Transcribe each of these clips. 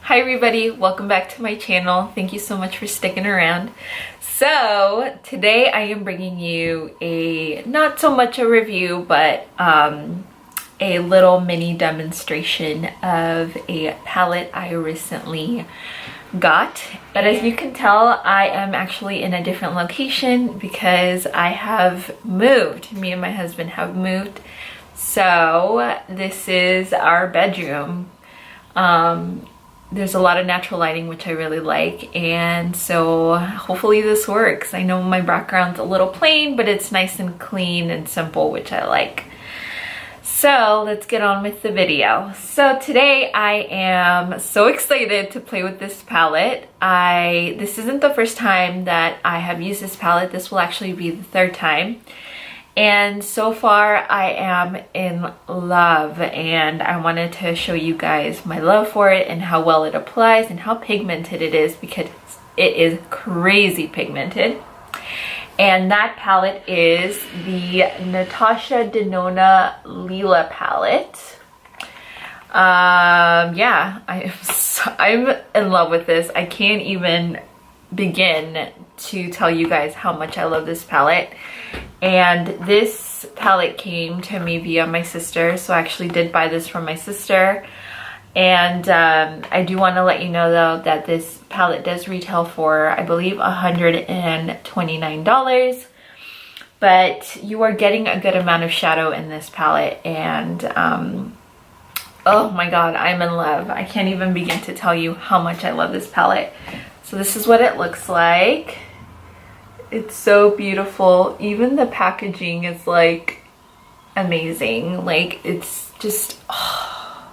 Hi everybody, welcome back to my channel. Thank you so much for sticking around. So today I am bringing you a not so much a review but a little mini demonstration of a palette I recently got. But as you can tell, I am actually in a different location because I have moved. Me and my husband have moved. So this is our bedroom. There's a lot of natural lighting, which I really like, and so hopefully this works. I know my background's a little plain, but it's nice and clean and simple, which I like. So let's get on with the video. So today I am so excited to play with this palette. This isn't the first time that I have used this palette. This will actually be the third time. And so far I am in love, and I wanted to show you guys my love for it and how well it applies and how pigmented it is, because it is crazy pigmented. And that palette is the Natasha Denona Lila palette. Yeah, I'm in love with this. I can't even begin to tell you guys how much I love this palette. And this palette came to me via my sister, so I actually did buy this from my sister. And I do want to let you know though that this palette does retail for, I believe, $129, but you are getting a good amount of shadow in this palette. And oh my god, I'm in love. I can't even begin to tell you how much I love this palette. So this is what it looks like. It's so beautiful. Even the packaging is like amazing. Like, it's just, oh.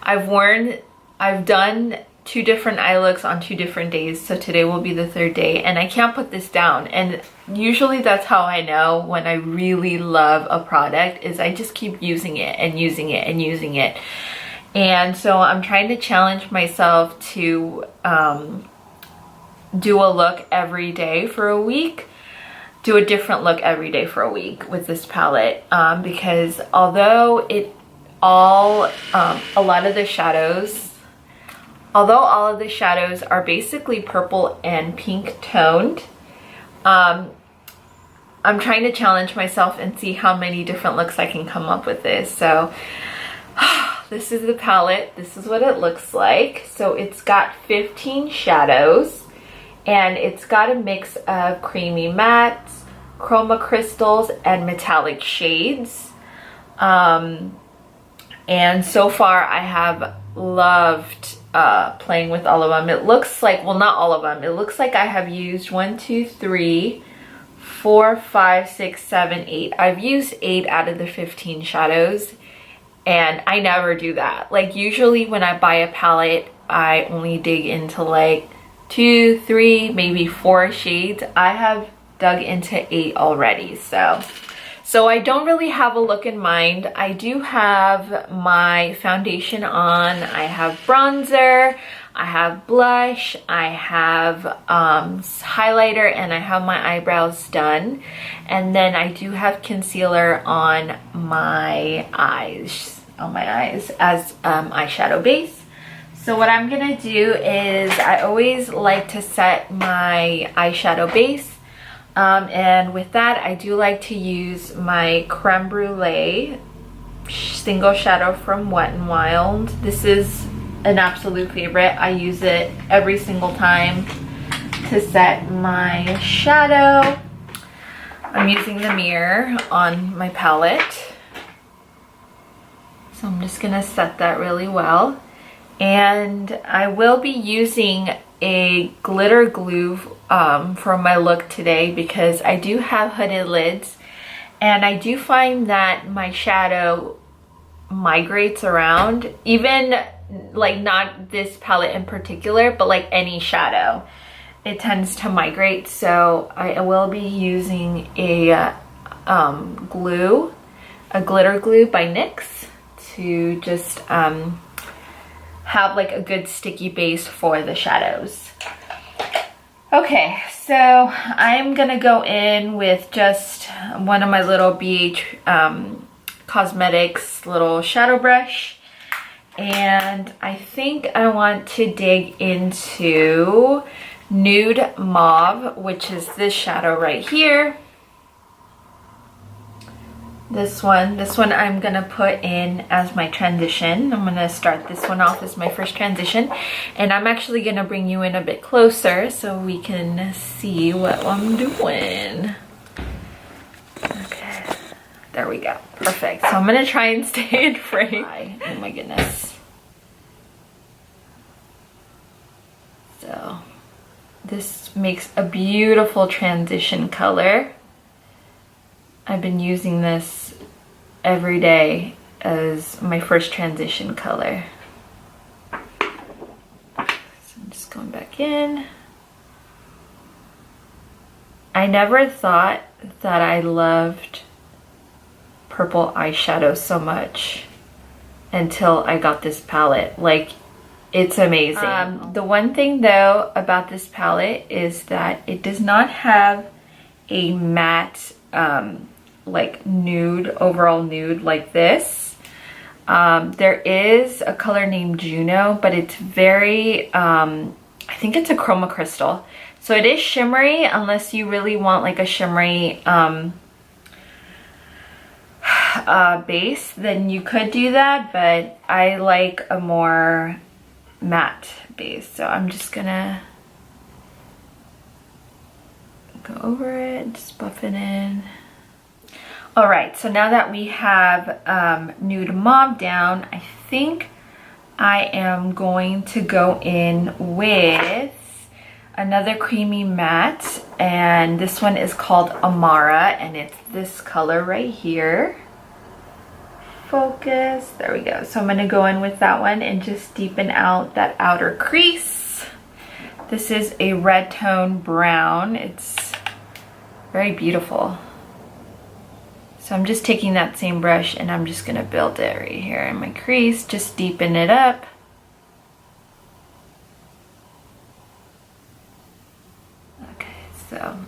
I've done 2 different eye looks on 2 different days, so today will be the 3rd day, and I can't put this down. And usually that's how I know when I really love a product, is I just keep using it and using it and using it. And so I'm trying to challenge myself to do a look every day for a week, do a different look every day for a week with this palette, because although all of the shadows are basically purple and pink toned, I'm trying to challenge myself and see how many different looks I can come up with this. So this is the palette. This is what it looks like. So it's got 15 shadows, and it's got a mix of creamy mattes, chroma crystals, and metallic shades. And so far I have loved playing with all of them. It looks like, well, not all of them, it looks like I have used 1, 2, 3, 4, 5, 6, 7, 8. I've used 8 out of the 15 shadows, and I never do that. Like, usually when I buy a palette, I only dig into like 2, 3, maybe 4 shades. I have dug into 8 already. So I don't really have a look in mind. I do have my foundation on, I have bronzer, I have blush, I have highlighter, and I have my eyebrows done. And then I do have concealer on my eyes as eyeshadow base. So what I'm gonna do is, I always like to set my eyeshadow base. And with that, I do like to use my Creme Brulee single shadow from Wet n Wild. This is an absolute favorite. I use it every single time to set my shadow. I'm using the mirror on my palette, so I'm just gonna set that really well. And I will be using a glitter glue for my look today, because I do have hooded lids, and I do find that my shadow migrates around, even like not this palette in particular, but like any shadow, it tends to migrate. So I will be using a glitter glue by NYX to just have like a good sticky base for the shadows. Okay, so I'm gonna go in with just one of my little BH Cosmetics little shadow brush, And I think I want to dig into Nude Mauve, which is this shadow right here. This one I'm gonna put in as my transition. I'm gonna start this one off as my first transition, and I'm actually gonna bring you in a bit closer so we can see what I'm doing. Okay, there we go, perfect. So I'm gonna try and stay in frame. Oh my goodness. So this makes a beautiful transition color. I've been using this every day as my first transition color. So I'm just going back in. I never thought that I loved purple eyeshadow so much until I got this palette. Like, it's amazing. The one thing though about this palette is that it does not have a matte like nude, overall nude like this. There is a color named Juno, but it's very, I think it's a chroma crystal. So it is shimmery, unless you really want like a shimmery base, then you could do that, but I like a more matte base. So I'm just gonna go over it, just buff it in. All right, so now that we have Nude Mauve down, I think I am going to go in with another creamy matte, and this one is called Amara, and it's this color right here. Focus, there we go. So I'm gonna go in with that one and just deepen out that outer crease. This is a red tone brown. It's very beautiful. So I'm just taking that same brush and I'm just gonna build it right here in my crease, just deepen it up. Okay, so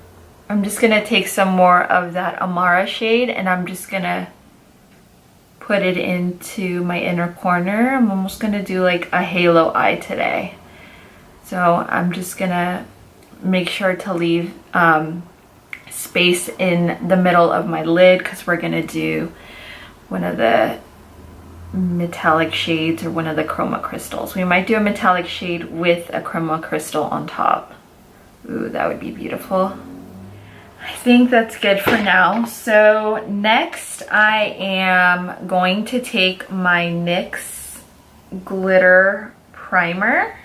I'm just gonna take some more of that Amara shade and I'm just gonna put it into my inner corner. I'm almost gonna do like a halo eye today. So I'm just gonna make sure to leave space in the middle of my lid because we're gonna do one of the metallic shades or one of the chroma crystals. We might do a metallic shade with a chroma crystal on top. Ooh, that would be beautiful. I think that's good for now. So next I am going to take my NYX glitter primer.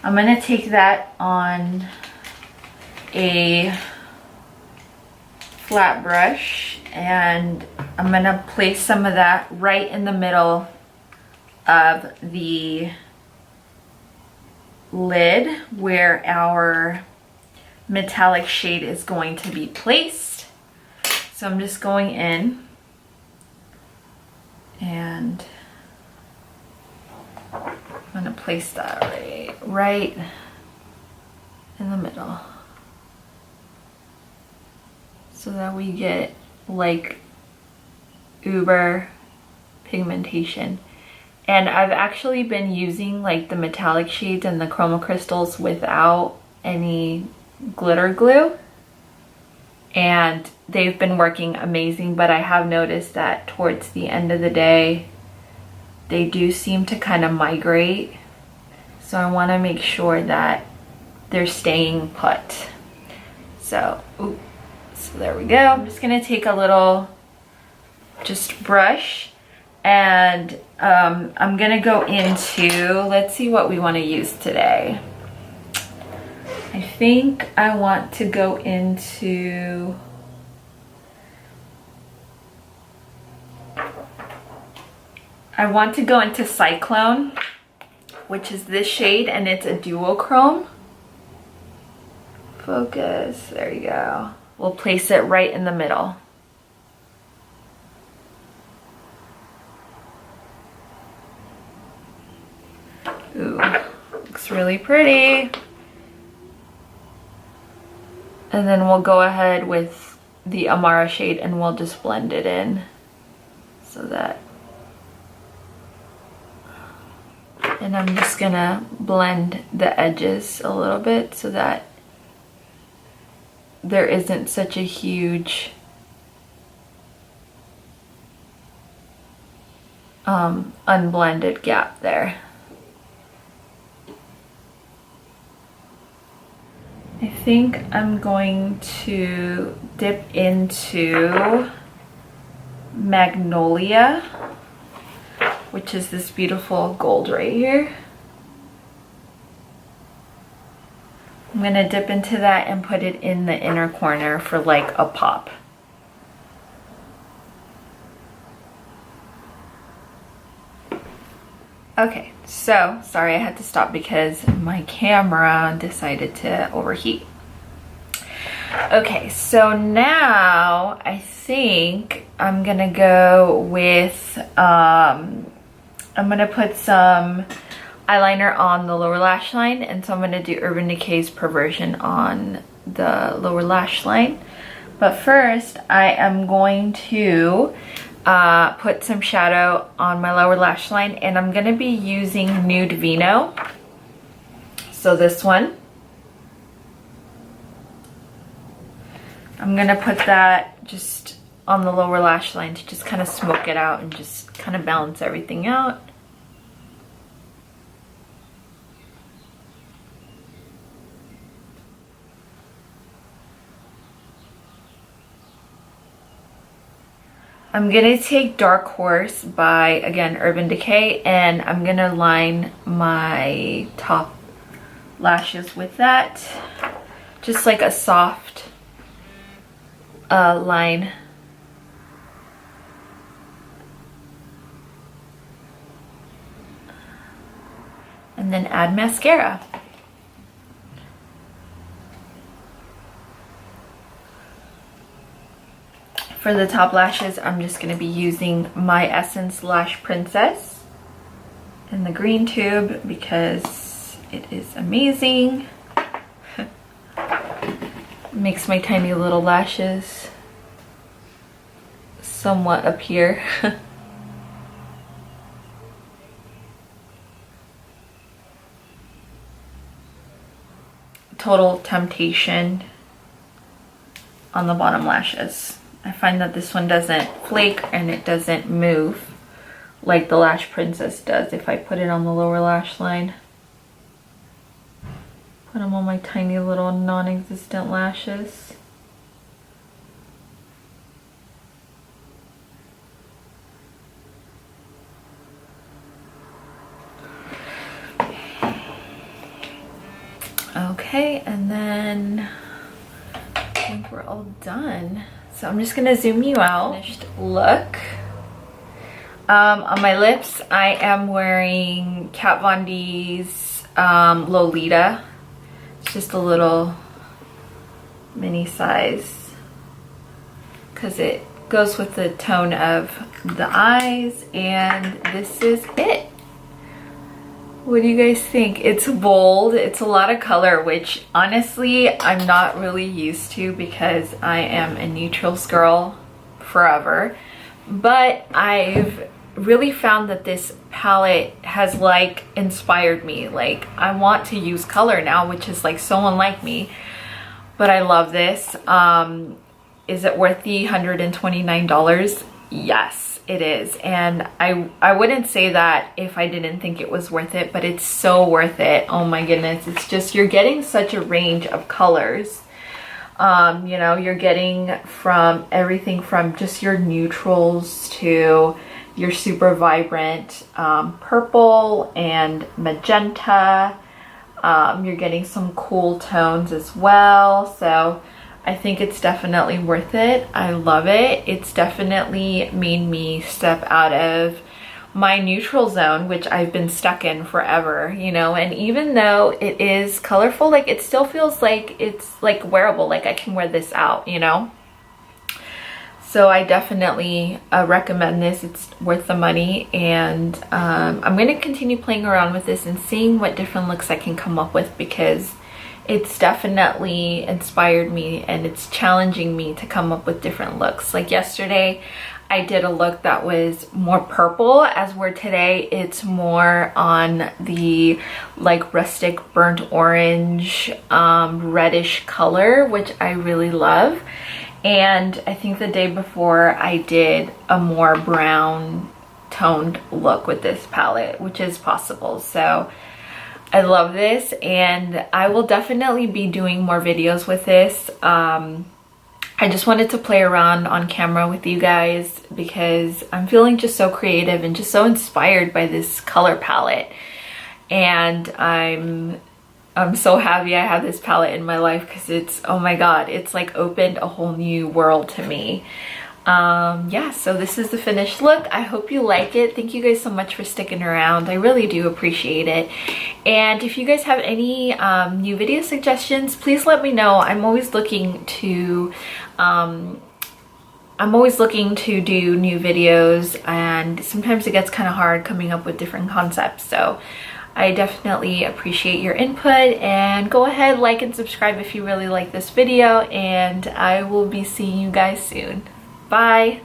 I'm gonna take that on a flat brush and I'm gonna place some of that right in the middle of the lid where our metallic shade is going to be placed. So I'm just going in and I'm gonna place that right in the middle so that we get like uber pigmentation. And I've actually been using like the metallic shades and the chroma crystals without any glitter glue and they've been working amazing, but I have noticed that towards the end of the day they do seem to kind of migrate, so I want to make sure that they're staying put. So there we go. I'm just gonna take a little just brush and I'm gonna go into, let's see what we want to use today. I think I want to go into Cyclone, which is this shade, and it's a duochrome. Focus, there you go. We'll place it right in the middle. Ooh, looks really pretty. And then we'll go ahead with the Amara shade and we'll just blend it in so that And I'm just gonna blend the edges a little bit so that there isn't such a huge unblended gap there. I think I'm going to dip into Magnolia, which is this beautiful gold right here. I'm gonna dip into that and put it in the inner corner for like a pop. Okay, so sorry I had to stop because my camera decided to overheat. Okay, so now I think I'm gonna go with, I'm gonna put some eyeliner on the lower lash line, and so I'm gonna do Urban Decay's Perversion on the lower lash line. But first, I am going to put some shadow on my lower lash line, and I'm gonna be using Nude Vino. So this one. I'm gonna put that just on the lower lash line to just kind of smoke it out and just kind of balance everything out. I'm gonna take Dark Horse by, again, Urban Decay, and I'm gonna line my top lashes with that. Just like a soft line. And then add mascara. For the top lashes, I'm just going to be using my Essence Lash Princess in the green tube because it is amazing. Makes my tiny little lashes somewhat appear. Total Temptation on the bottom lashes. I find that this one doesn't flake and it doesn't move like the Lash Princess does if I put it on the lower lash line. Put them on my tiny little non-existent lashes. Okay, and then I think we're all done. So I'm just gonna zoom you out. Finished look. On my lips, I am wearing Kat Von D's Lolita. It's just a little mini size because it goes with the tone of the eyes, and this is it. What do you guys think? It's bold, it's a lot of color, which honestly I'm not really used to because I am a neutrals girl forever. But I've really found that this palette has like inspired me. Like, I want to use color now, which is like so unlike me, but I love this. Is it worth the $129? Yes, it is. And I wouldn't say that if I didn't think it was worth it, but it's so worth it. Oh my goodness, it's just, you're getting such a range of colors. You know, you're getting from everything from just your neutrals to your super vibrant purple and magenta. You're getting some cool tones as well. So I think it's definitely worth it. I love it. It's definitely made me step out of my neutral zone, which I've been stuck in forever, you know. And even though it is colorful, like, it still feels like it's like wearable, like I can wear this out, you know. So I definitely recommend this. It's worth the money, and I'm going to continue playing around with this and seeing what different looks I can come up with, because it's definitely inspired me and it's challenging me to come up with different looks. Like yesterday, I did a look that was more purple, as where today it's more on the like rustic burnt orange reddish color, which I really love. And I think the day before I did a more brown toned look with this palette, which is possible. So I love this, and I will definitely be doing more videos with this. I just wanted to play around on camera with you guys because I'm feeling just so creative and just so inspired by this color palette. And I'm so happy I have this palette in my life because it's, oh my god, it's like opened a whole new world to me. Yeah, so this is the finished look. I hope you like it. Thank you guys so much for sticking around. I really do appreciate it. And if you guys have any new video suggestions, please let me know. I'm always looking to do new videos, and sometimes it gets kind of hard coming up with different concepts. So I definitely appreciate your input, and go ahead, like and subscribe if you really like this video, and I will be seeing you guys soon. Bye.